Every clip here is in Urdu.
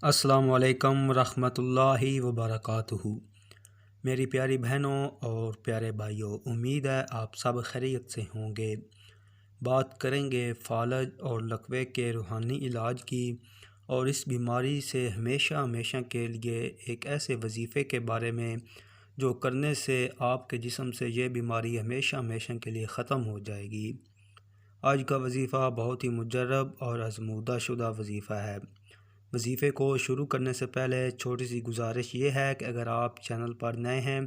السلام علیکم ورحمۃ اللہ وبرکاتہ۔ میری پیاری بہنوں اور پیارے بھائیوں، امید ہے آپ سب خیریت سے ہوں گے۔ بات کریں گے فالج اور لقوے کے روحانی علاج کی، اور اس بیماری سے ہمیشہ کے لیے ایک ایسے وظیفے کے بارے میں جو کرنے سے آپ کے جسم سے یہ بیماری ہمیشہ کے لیے ختم ہو جائے گی۔ آج کا وظیفہ بہت ہی مجرب اور آزمودہ شدہ وظیفہ ہے۔ وظیفے کو شروع کرنے سے پہلے چھوٹی سی گزارش یہ ہے کہ اگر آپ چینل پر نئے ہیں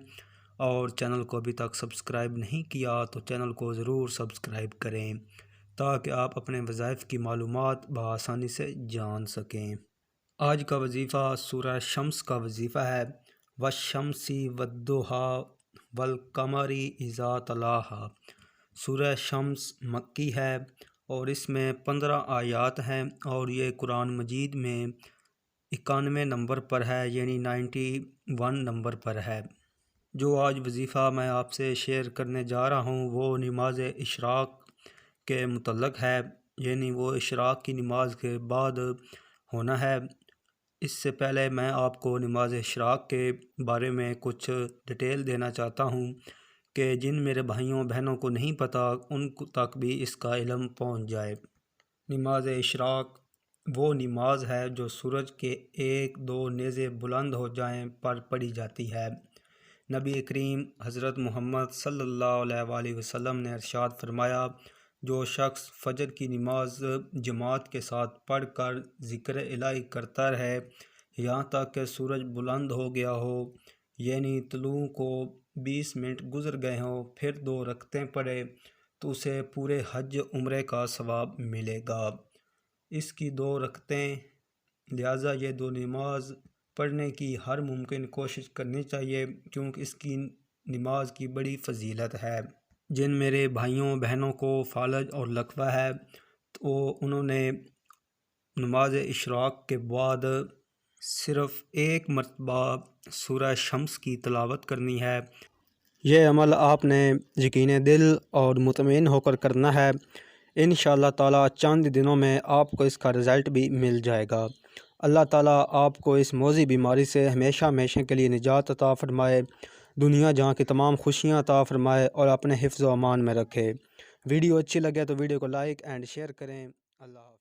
اور چینل کو ابھی تک سبسکرائب نہیں کیا تو چینل کو ضرور سبسکرائب کریں تاکہ آپ اپنے وظائف کی معلومات بآسانی سے جان سکیں۔ آج کا وظیفہ سورہ شمس کا وظیفہ ہے۔ والشمس والضحیٰ والقمر اذا تلاہا۔ سورہ شمس مکی ہے اور اس میں 15 آیات ہیں، اور یہ قرآن مجید میں 91 نمبر پر ہے، یعنی 91 نمبر پر ہے۔ جو آج وظیفہ میں آپ سے شیئر کرنے جا رہا ہوں وہ نماز اشراق کے متعلق ہے، یعنی وہ اشراق کی نماز کے بعد ہونا ہے۔ اس سے پہلے میں آپ کو نماز اشراق کے بارے میں کچھ ڈیٹیل دینا چاہتا ہوں کہ جن میرے بھائیوں بہنوں کو نہیں پتہ ان تک بھی اس کا علم پہنچ جائے۔ نماز اشراق وہ نماز ہے جو سورج کے 1-2 نیزے بلند ہو جائیں پر پڑھی جاتی ہے۔ نبی کریم حضرت محمد صلی اللہ علیہ وآلہ وسلم نے ارشاد فرمایا، جو شخص فجر کی نماز جماعت کے ساتھ پڑھ کر ذکر الہی کرتا رہے یہاں تک کہ سورج بلند ہو گیا ہو، یعنی طلوع کو 20 منٹ گزر گئے ہوں، پھر 2 رکعتیں پڑھے تو اسے پورے حج عمرے کا ثواب ملے گا۔ اس کی 2 رکعتیں، لہٰذا یہ 2 نماز پڑھنے کی ہر ممکن کوشش کرنی چاہیے کیونکہ اس کی نماز کی بڑی فضیلت ہے۔ جن میرے بھائیوں بہنوں کو فالج اور لقوہ ہے تو انہوں نے نماز اشراق کے بعد صرف 1 مرتبہ سورہ شمس کی تلاوت کرنی ہے۔ یہ عمل آپ نے یقین دل اور مطمئن ہو کر کرنا ہے۔ انشاءاللہ تعالی چند دنوں میں آپ کو اس کا رزلٹ بھی مل جائے گا۔ اللہ تعالیٰ آپ کو اس موذی بیماری سے ہمیشہ کے لیے نجات عطا فرمائے، دنیا جہاں کی تمام خوشیاں عطا فرمائے اور اپنے حفظ و امان میں رکھے۔ ویڈیو اچھی لگے تو ویڈیو کو لائک اینڈ شیئر کریں۔ اللہ حافظ۔